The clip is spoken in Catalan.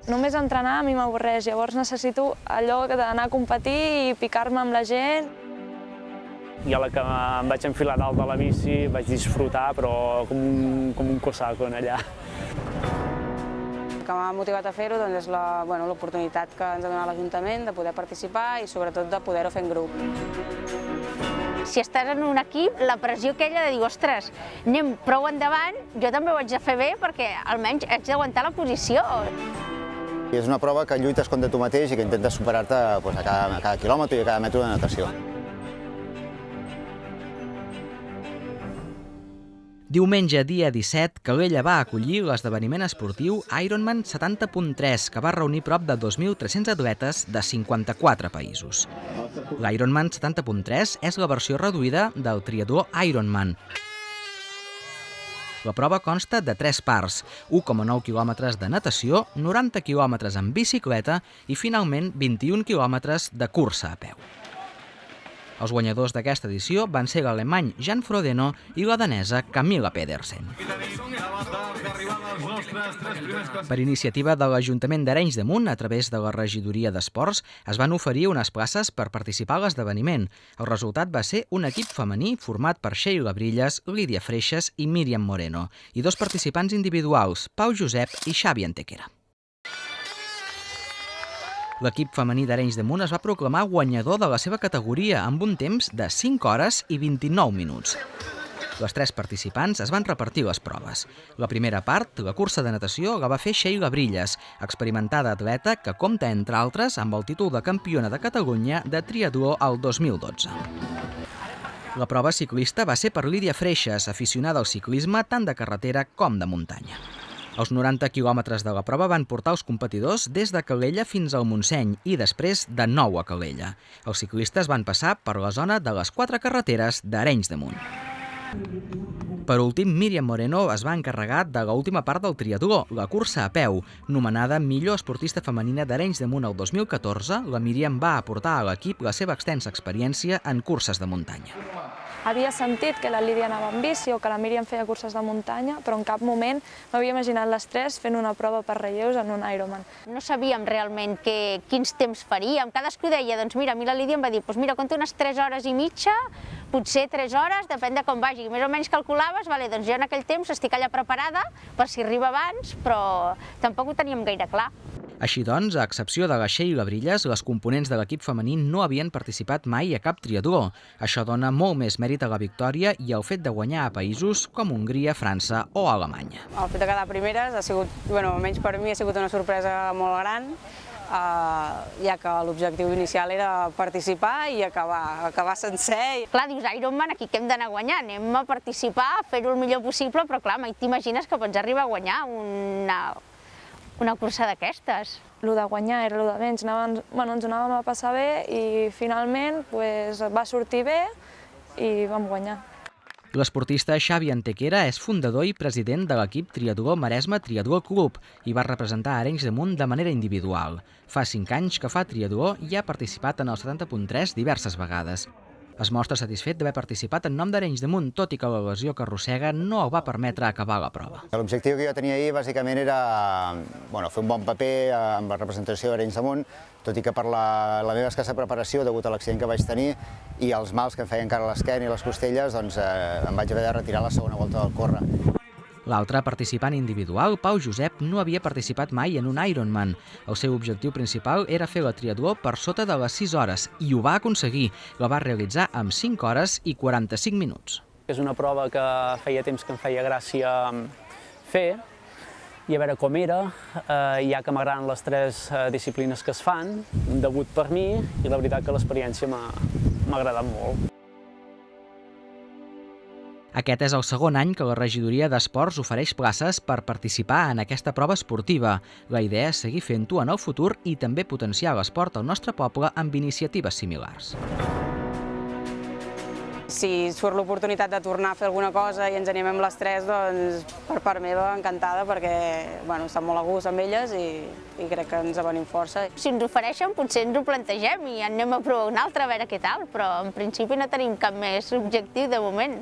Només entrenar a mi m'avorreix, llavors necessito allò d'anar a competir i picar-me amb la gent. I a la que em vaig enfilar dalt de la bici vaig disfrutar, però com un cosaco allà. El que m'ha motivat a fer-ho és l'oportunitat que ens ha donat l'Ajuntament de poder participar i sobretot de poder-ho fer en grup. Si estàs en un equip, la pressió aquella de dir, ostres, anem prou endavant, jo també ho haig de fer bé perquè almenys haig d'aguantar la posició. És una prova que lluites contra tu mateix i que intentes superar-te a cada quilòmetre i a cada metre de natació. Diumenge, dia 17, Calella va acollir l'esdeveniment esportiu Ironman 70.3, que va reunir prop de 2.300 atletes de 54 països. L'Ironman 70.3 és la versió reduïda del triatló Ironman. La prova consta de 3 parts, 1,9 quilòmetres de natació, 90 quilòmetres en bicicleta i, finalment, 21 quilòmetres de cursa a peu. Els guanyadors d'aquesta edició van ser l'alemany Jan Frodeno i la danesa Camilla Pedersen. Per iniciativa de l'Ajuntament d'Arenys de Munt, a través de la Regidoria d'Esports, es van oferir unes places per participar a l'esdeveniment. El resultat va ser un equip femení format per Sheila Brillas, Lídia Freixas i Míriam Moreno, i 2 participants individuals, Pau Josep i Xavi Antequera. L'equip femení d'Arenys de Munt es va proclamar guanyador de la seva categoria amb un temps de 5 hores i 29 minuts. Les 3 participants es van repartir les proves. La primera part, la cursa de natació, la va fer Sheila Brillas, experimentada atleta que compta, entre altres, amb el títol de campiona de Catalunya de triatló al 2012. La prova ciclista va ser per Lídia Freixas, aficionada al ciclisme tant de carretera com de muntanya. Els 90 quilòmetres de la prova van portar els competidors des de Calella fins al Montseny i després de nou a Calella. Els ciclistes van passar per la zona de les 4 carreteres d'Arenys de Munt. Per últim, Míriam Moreno es va encarregar de l'última part del triatló, la cursa a peu. Nomenada millor esportista femenina d'Arenys de Munt el 2014, la Míriam va aportar a l'equip la seva extensa experiència en curses de muntanya. Havia sentit que la Lídia anava amb bici o que la Míriam feia curses de muntanya, però en cap moment m'havia imaginat les 3 fent una prova per relleus en un Ironman. No sabíem realment quins temps faríem. Cadascú deia, doncs mira, a mi la Lídia em va dir, doncs mira, compta unes 3 hores i mitja, potser 3 hores, depèn de com vagi. Més o menys calculaves, doncs jo en aquell temps estic allà preparada per si arriba abans, però tampoc ho teníem gaire clar. Així doncs, a excepció de la Sheila Brillas, les components de l'equip femení no havien participat mai a cap triatló. Això dona molt més mèrit a la victòria i al fet de guanyar a països com Hongria, França o Alemanya. El fet de quedar primeres ha sigut, almenys per mi, ha sigut una sorpresa molt gran, ja que l'objectiu inicial era participar i acabar sencer. Clar, dius, Ironman, aquí que hem d'anar a guanyar? Anem a participar, a fer-ho el millor possible, però clar, mai t'imagines que pots arribar a guanyar una cursa d'aquestes. El de guanyar era el de menys, ens ho anàvem a passar bé i finalment va sortir bé i vam guanyar. L'esportista Xavi Antequera és fundador i president de l'equip Triatló Maresme Triatló Club i va representar Arenys de Munt de manera individual. Fa 5 anys que fa triatló i ha participat en el 70.3 diverses vegades. Es mostra satisfet d'haver participat en nom d'Arenys de Munt, tot i que la lesió que arrossega no el va permetre acabar la prova. L'objectiu que jo tenia ahir bàsicament era fer un bon paper amb la representació d'Arenys de Munt, tot i que per la meva escassa preparació degut a l'accident que vaig tenir i els mals que em feien encara l'esquena i les costelles, doncs em vaig haver de retirar la segona volta del córrer. L'altre participant individual, Pau Josep, no havia participat mai en un Ironman. El seu objectiu principal era fer la triatló per sota de les 6 hores i ho va aconseguir. La va realitzar amb 5 hores i 45 minuts. És una prova que feia temps que em feia gràcia fer i a veure com era, ja que m'agraden les 3 disciplines que es fan, un debut per mi i la veritat que l'experiència m'ha agradat molt. Aquest és el segon any que la Regidoria d'Esports ofereix places per participar en aquesta prova esportiva. La idea és seguir fent-ho en el futur i també potenciar l'esport al nostre poble amb iniciatives similars. Si surt l'oportunitat de tornar a fer alguna cosa i ens animem les 3, doncs per part meva encantada perquè estem molt a gust amb elles i crec que ens venim força. Si ens ofereixen potser ens ho plantegem i anem a provar una altra a veure què tal, però en principi no tenim cap més objectiu de moment.